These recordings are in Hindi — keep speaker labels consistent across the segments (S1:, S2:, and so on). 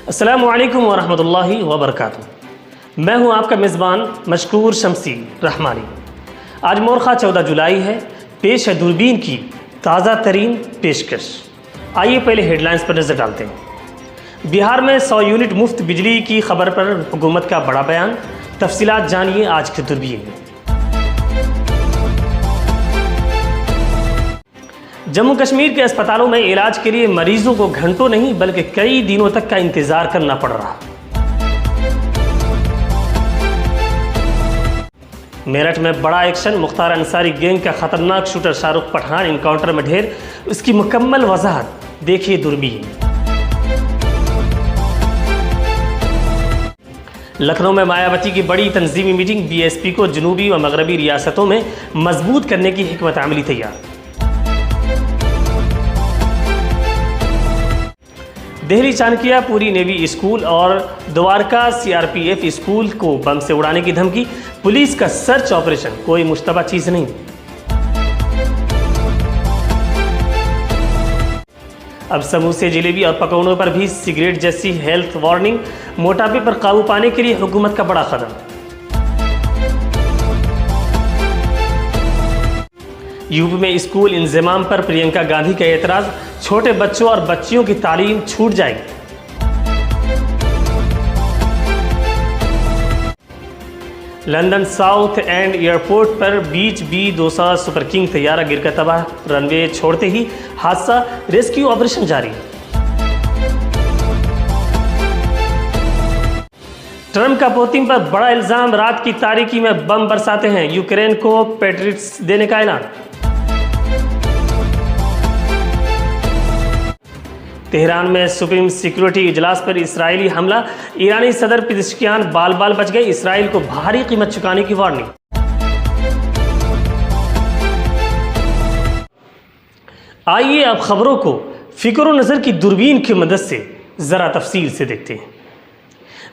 S1: अस्सलामु अलैकुम वरहमतुल्लाहि वबरकातुहू। मैं हूं आपका मेज़बान मशकूर शमसी रहमानी। आज मोरखा 14 जुलाई है। पेश है दूरबीन की ताज़ा तरीन पेशकश। आइए पहले हेडलाइंस पर नज़र डालते हैं। बिहार में 100 यूनिट मुफ्त बिजली की खबर पर हुकूमत का बड़ा बयान। तफसीलात जानिए आज की दूरबीन में। जम्मू कश्मीर के अस्पतालों में इलाज के लिए मरीजों को घंटों नहीं बल्कि कई दिनों तक का इंतजार करना पड़ रहा। मेरठ में बड़ा एक्शन। मुख्तार अंसारी गैंग का खतरनाक शूटर शाहरुख पठान इनकाउंटर में ढेर। उसकी मुकम्मल वजाहत देखिए दूरबीन। लखनऊ में मायावती की बड़ी तंजीमी मीटिंग। बीएसपी को जनूबी व मगरबी रियासतों में मजबूत करने की हिकमत अमली तैयार। दिल्ली चाणक्य पूरी नेवी स्कूल और द्वारका सीआरपीएफ स्कूल को बम से उड़ाने की धमकी। पुलिस का सर्च ऑपरेशन, कोई मुश्तबा चीज नहीं। अब समोसे, जलेबी और पकौड़ों पर भी सिगरेट जैसी हेल्थ वार्निंग। मोटापे पर काबू पाने के लिए हुकूमत का बड़ा कदम। यूपी में स्कूल इंतजाम पर प्रियंका गांधी का एतराज। छोटे बच्चों और बच्चियों की तालीम छूट जाएगी। लंदन साउथ एंड एयरपोर्ट पर बीच B200 सुपर किंग तैयारा गिरकर तबाह। रनवे छोड़ते ही हादसा, रेस्क्यू ऑपरेशन जारी। ट्रंप का पुतिन पर बड़ा इल्जाम। रात की तारीकी में बम बरसाते हैं। यूक्रेन को पैट्रियट्स देने का ऐलान। तेहरान में सुप्रीम सिक्योरिटी इजलास पर इस्राएली हमला। ईरानी सदर पेज़ेश्कियान बाल बाल बच गए। इस्राएल को भारी कीमत चुकाने की वार्निंग। आइए अब खबरों को फिक्र व नज़र की दूरबीन की मदद से ज़रा तफसील से देखते हैं।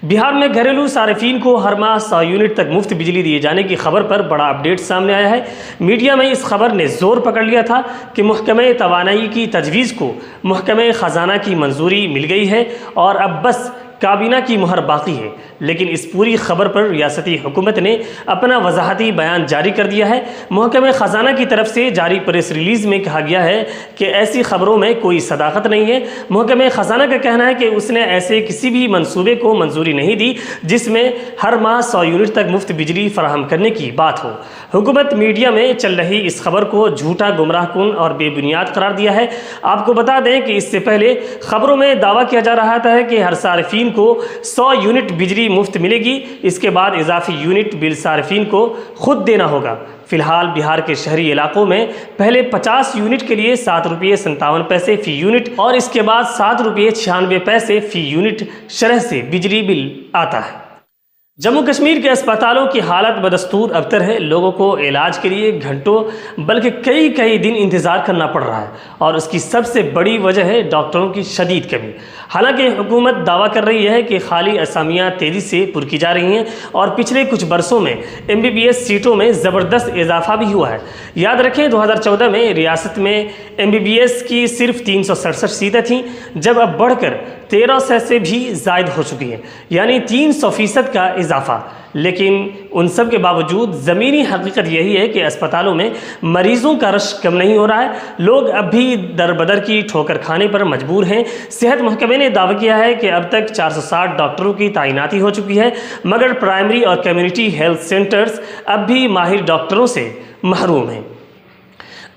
S1: बिहार में घरेलू सार्फिन को हर माह 100 यूनिट तक मुफ्त बिजली दिए जाने की खबर पर बड़ा अपडेट सामने आया है। मीडिया में इस खबर ने जोर पकड़ लिया था कि महकमे तवानाई की तजवीज़ को महकमे ख़जाना की मंजूरी मिल गई है और अब बस काबीना की मुहर बाकी है। लेकिन इस पूरी खबर पर रियासती हुकूमत ने अपना वजाहती बयान जारी कर दिया है। महकमे ख़जाना की तरफ से जारी प्रेस रिलीज़ में कहा गया है कि ऐसी खबरों में कोई सदाकत नहीं है। महकमे ख़जाना का कहना है कि उसने ऐसे किसी भी मंसूबे को मंजूरी नहीं दी जिसमें हर माह 100 यूनिट तक मुफ्त बिजली फराहम करने की बात हो। हुकूमत मीडिया में चल रही इस खबर को झूठा, गुमराहकुन और बेबुनियाद करार दिया है। आपको बता दें कि इससे पहले खबरों में दावा किया जा रहा था कि हर सार्फिन को 100 यूनिट बिजली मुफ्त मिलेगी। इसके बाद इजाफी यूनिट बिल सार्फिन को खुद देना होगा। फिलहाल बिहार के शहरी इलाकों में पहले 50 यूनिट के लिए 7 रुपये 57 पैसे फ़ी यूनिट और इसके बाद 7 रुपये 96 पैसे फ़ी यूनिट शरह से बिजली बिल आता है। जम्मू कश्मीर के अस्पतालों की हालत बदस्तूर अबतर है। लोगों को इलाज के लिए घंटों बल्कि कई दिन इंतज़ार करना पड़ रहा है और उसकी सबसे बड़ी वजह है डॉक्टरों की शदीद कमी। हालांकि हुकूमत दावा कर रही है कि खाली असामियाँ तेज़ी से पुर की जा रही हैं और पिछले कुछ बरसों में MBBS सीटों में ज़बरदस्त इजाफा भी हुआ है। याद रखें 2014 में रियासत में MBBS की सिर्फ 367 सीटें थीं, जब अब बढ़कर 1300 से भी ज़ायद हो चुकी हैं, यानी 300% का इजाफा। लेकिन उन सब के बावजूद ज़मीनी हकीकत यही है कि अस्पतालों में मरीज़ों का रश कम नहीं हो रहा है। लोग अब भी दर बदर की ठोकर खाने पर मजबूर हैं। सेहत महकमे ने दावा किया है कि अब तक 460 डॉक्टरों की तैनाती हो चुकी है, मगर प्राइमरी और कम्युनिटी हेल्थ सेंटर्स अब भी माहिर डॉक्टरों से महरूम हैं।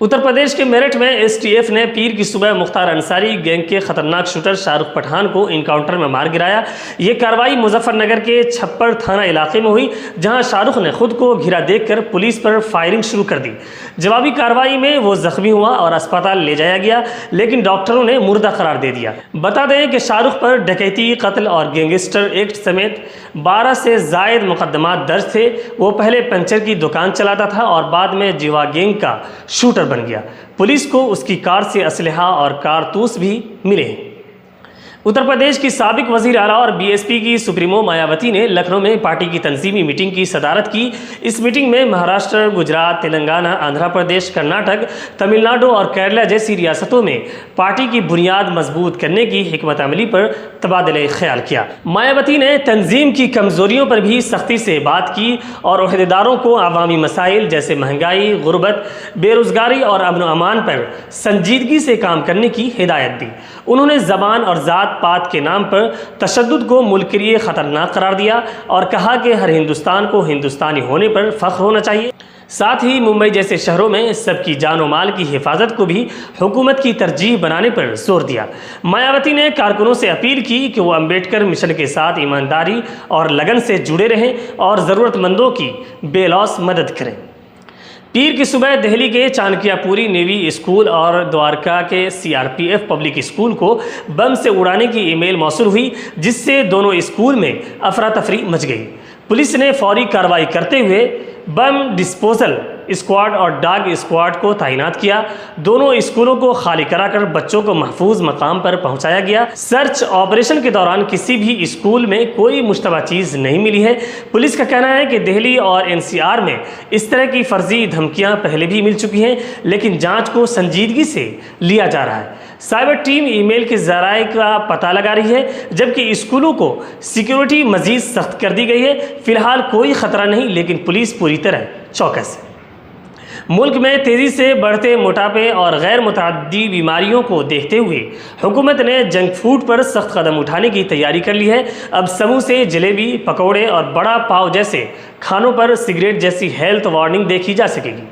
S1: उत्तर प्रदेश के मेरठ में STF ने पीर की सुबह मुख्तार अंसारी गैंग के खतरनाक शूटर शाहरुख पठान को इनकाउंटर में मार गिराया। ये कार्रवाई मुजफ्फरनगर के छप्पर थाना इलाके में हुई, जहां शाहरुख ने खुद को घिरा देखकर पुलिस पर फायरिंग शुरू कर दी। जवाबी कार्रवाई में वो जख्मी हुआ और अस्पताल ले जाया गया, लेकिन डॉक्टरों ने मुर्दा करार दे दिया। बता दें कि शाहरुख पर डकैती, कत्ल और गैंगस्टर एक्ट समेत 12 से ज़ायद मुकदमात दर्ज थे। वो पहले पंचर की दुकान चलाता था और बाद में जीवा गैंग का शूटर बन गया। पुलिस को उसकी कार से असलहा और कारतूस भी मिले। उत्तर प्रदेश की साबिक वज़ीर आला और बीएसपी की सुप्रीमो मायावती ने लखनऊ में पार्टी की तंजीमी मीटिंग की सदारत की। इस मीटिंग में महाराष्ट्र, गुजरात, तेलंगाना, आंध्र प्रदेश, कर्नाटक, तमिलनाडु और केरला जैसी रियासतों में पार्टी की बुनियाद मजबूत करने की हिकमत अमली पर तबादले ख्याल किया। मायावती ने तंजीम की कमजोरियों पर भी सख्ती से बात की और ओहदेदारों को अवामी मसाइल जैसे महंगाई, गुर्बत, बेरोजगारी और अमन अमान पर संजीदगी से काम करने की हिदायत दी। उन्होंने ज़बान और ज़ात पात के नाम पर तशद्दुद को मुल्क के लिए ख़तरनाक करार दिया और कहा कि हर हिंदुस्तान को हिंदुस्तानी होने पर फ़ख्र होना चाहिए। साथ ही मुंबई जैसे शहरों में सबकी जान और माल की हिफाजत को भी हुकूमत की तरजीह बनाने पर जोर दिया। मायावती ने कारकुनों से अपील की कि वो अम्बेडकर मिशन के साथ ईमानदारी और लगन से जुड़े रहें और ज़रूरतमंदों की बेलौस मदद करें। पीर की सुबह दिल्ली के चाणक्यपुरी नेवी स्कूल और द्वारका के सीआरपीएफ पब्लिक स्कूल को बम से उड़ाने की ईमेल मौसूल हुई, जिससे दोनों स्कूल में अफरा तफरी मच गई। पुलिस ने फौरी कार्रवाई करते हुए बम डिस्पोजल स्क्वाड और डाग स्क्वाड को तैनात किया। दोनों स्कूलों को खाली कराकर बच्चों को महफूज मकाम पर पहुंचाया गया। सर्च ऑपरेशन के दौरान किसी भी स्कूल में कोई मुश्तबा चीज़ नहीं मिली है। पुलिस का कहना है कि दिल्ली और एनसीआर में इस तरह की फर्जी धमकियां पहले भी मिल चुकी हैं, लेकिन जांच को संजीदगी से लिया जा रहा है। साइबर टीम ईमेल के ज़राए का पता लगा रही है, जबकि स्कूलों को सिक्योरिटी मजीद सख्त कर दी गई है। फिलहाल कोई खतरा नहीं, लेकिन पुलिस पूरी तरह चौकस है। मुल्क में तेज़ी से बढ़ते मोटापे और गैर मुतअद्दी बीमारियों को देखते हुए हुकूमत ने जंक फूड पर सख्त कदम उठाने की तैयारी कर ली है। अब समोसे, जलेबी, पकौड़े और बड़ा पाव जैसे खानों पर सिगरेट जैसी हेल्थ वार्निंग देखी जा सकेगी।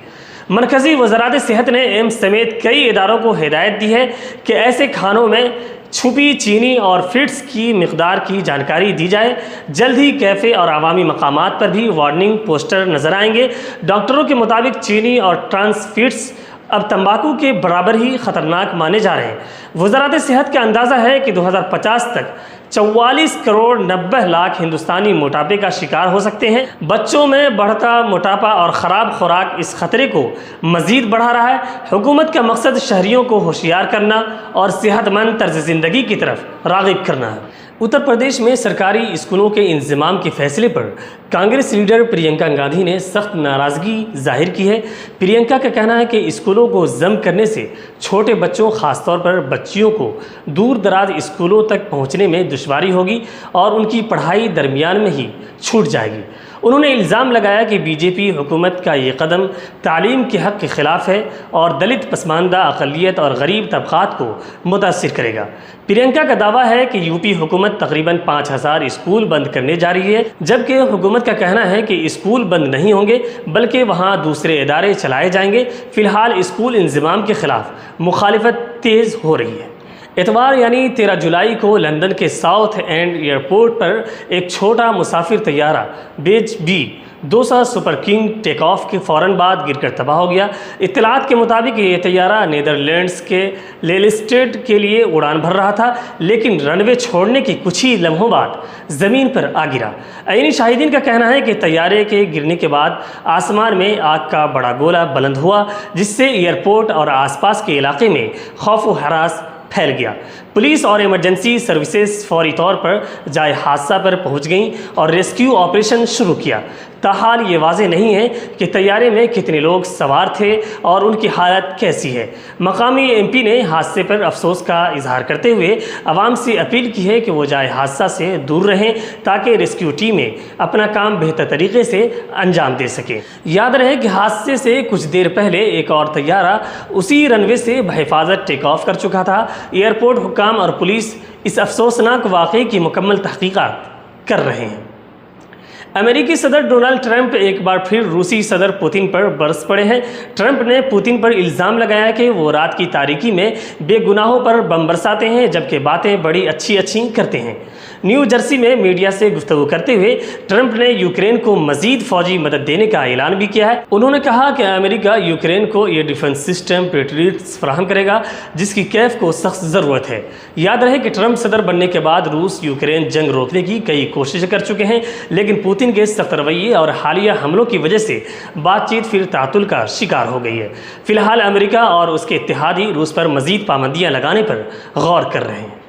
S1: मरकज़ी वज़ारत सेहत ने एम्स समेत कई इदारों को हिदायत दी है कि ऐसे खानों में छुपी चीनी और फिट्स की मिकदार की जानकारी दी जाए। जल्द ही कैफ़े और अवामी मकामात पर भी वार्निंग पोस्टर नज़र आएंगे। डॉक्टरों के मुताबिक चीनी और ट्रांस फिट्स अब तंबाकू के बराबर ही ख़तरनाक माने जा रहे हैं। वज़ारत सेहत का अंदाज़ा है कि 2050 तक 44 करोड़ 90 लाख हिंदुस्तानी मोटापे का शिकार हो सकते हैं। बच्चों में बढ़ता मोटापा और ख़राब खुराक इस खतरे को मज़ीद बढ़ा रहा है। हुकूमत का मकसद शहरियों को होशियार करना और सेहतमंद तर्ज ज़िंदगी की तरफ राग़िब करना है। उत्तर प्रदेश में सरकारी स्कूलों के इंतज़ाम के फैसले पर कांग्रेस लीडर प्रियंका गांधी ने सख्त नाराज़गी जाहिर की है। प्रियंका का कहना है कि स्कूलों को जम करने से छोटे बच्चों, ख़ासतौर पर बच्चियों को दूर दराज स्कूलों तक पहुंचने में दुश्वारी होगी और उनकी पढ़ाई दरमियान में ही छूट जाएगी। उन्होंने इल्ज़ाम लगाया कि बीजेपी हुकूमत का ये कदम तालीम के हक़ के ख़िलाफ़ है और दलित, पसमानदा, अक़लियत और गरीब तबक़ात को मुतासिर करेगा। प्रियंका का दावा है कि यूपी हुकूमत तकरीबन 5000 स्कूल बंद करने जा रही है, जबकि हुकूमत का कहना है कि स्कूल बंद नहीं होंगे बल्कि वहाँ दूसरे इदारे चलाए जाएंगे। फ़िलहाल स्कूल इंतज़ाम के ख़िलाफ़ मुखालिफत तेज़ हो रही है। इतवार यानी 13 जुलाई को लंदन के साउथ एंड एयरपोर्ट पर एक छोटा मुसाफिर तैयारा Beech B 200 super king take off के फ़ौरन बाद गिरकर तबाह हो गया। इत्तलात के मुताबिक ये तैयारा नीदरलैंड्स के लेलिस्टेड के लिए उड़ान भर रहा था, लेकिन रनवे छोड़ने के कुछ ही लम्हों बाद ज़मीन पर आ गिरा। ऐनी शाहिदीन का कहना है कि तैयारे के गिरने के बाद आसमान में आग का बड़ा गोला बुलंद हुआ, जिससे एयरपोर्ट और आसपास के इलाके में खौफ व हरास फैल गया। पुलिस और इमरजेंसी सर्विसेज फौरी तौर पर जाए हादसा पर पहुंच गईं और रेस्क्यू ऑपरेशन शुरू किया। ताहाल ये वाज़ेह नहीं है कि तैयारे में कितने लोग सवार थे और उनकी हालत कैसी है। मकामी एमपी ने हादसे पर अफसोस का इजहार करते हुए आवाम से अपील की है कि वो जाए हादसा से दूर रहें ताकि रेस्क्यू टीमें अपना काम बेहतर तरीके से अंजाम दे सकें। याद रहे कि हादसे से कुछ देर पहले एक और तैयारा उसी रनवे से बहिफाजत टेक ऑफ कर चुका था। एयरपोर्ट हुक्काम और पुलिस इस अफसोसनाक वाक़े की मुकम्मल तहकीकात कर रहे हैं। अमेरिकी सदर डोनाल्ड ट्रंप एक बार फिर रूसी सदर पुतिन पर बरस पड़े हैं। ट्रंप ने पुतिन पर इल्ज़ाम लगाया कि वो रात की तारीकी में बेगुनाहों पर बम बरसाते हैं, जबकि बातें बड़ी अच्छी अच्छी करते हैं। न्यू जर्सी में मीडिया से गुफ्तगू करते हुए ट्रंप ने यूक्रेन को मजीद फौजी मदद देने का ऐलान भी किया है। उन्होंने कहा कि अमेरिका यूक्रेन को एयर डिफेंस सिस्टम पेट्रियट्स फराहम करेगा, जिसकी कैफ को सख्त ज़रूरत है। याद रहे कि ट्रंप सदर बनने के बाद रूस यूक्रेन जंग रोकने की कई कोशिशें कर चुके हैं, लेकिन पुतिन के सख्त रवैये और हालिया हमलों की वजह से बातचीत फिर तातुल का शिकार हो गई है। फिलहाल अमेरिका और उसके इत्तेहादी रूस पर मजीद पाबंदियाँ लगाने पर गौर कर रहे हैं।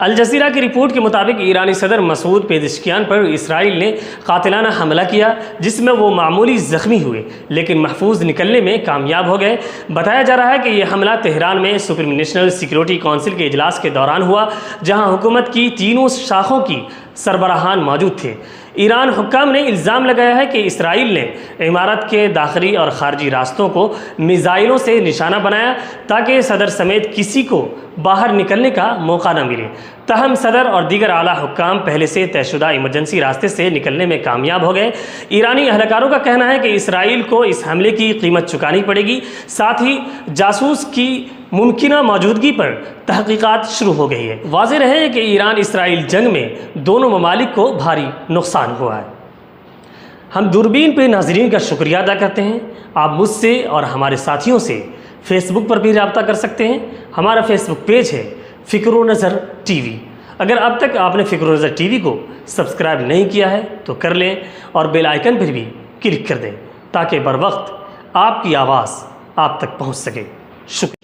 S1: अल जज़ीरा की रिपोर्ट के मुताबिक ईरानी सदर मसूद पेज़ेश्कियान पर इसराइल ने कातिलाना हमला किया, जिसमें वो मामूली ज़ख्मी हुए लेकिन महफूज निकलने में कामयाब हो गए। बताया जा रहा है कि यह हमला तेहरान में सुप्रीम नेशनल सिक्योरिटी काउंसिल के इजलास के दौरान हुआ, जहां हुकूमत की तीनों शाखों की सरबराहान मौजूद थे। ईरान हुक्काम ने इल्ज़ाम लगाया है कि इसराइल ने इमारत के दाखिली और ख़ारजी रास्तों को मिसाइलों से निशाना बनाया ताकि सदर समेत किसी को बाहर निकलने का मौका न मिले। तहम सदर और दीगर आला हुक्काम पहले से तयशुदा इमरजेंसी रास्ते से निकलने में कामयाब हो गए। ईरानी अहलकारों का कहना है कि इसराइल को इस हमले की कीमत चुकानी पड़ेगी। साथ ही जासूस की मुमकिना मौजूदगी पर तहकीकात शुरू हो गई है। वाज़ेह रहे कि ईरान इसराइल जंग में दोनों ममालिक को भारी नुकसान हुआ है। हम दूरबीन पे नाज़रीन का शुक्रिया अदा करते हैं। आप मुझसे और हमारे साथियों से फेसबुक पर भी रब्ता कर सकते हैं। हमारा फेसबुक पेज है फ़िक्र नज़र टीवी। अगर अब तक आपने फ़िक्र नज़र टीवी को सब्सक्राइब नहीं किया है तो कर लें और बेल आइकन पर भी क्लिक कर दें ताकि बर वक्त आपकी आवाज़ आप तक पहुंच सके। शुक्रिया।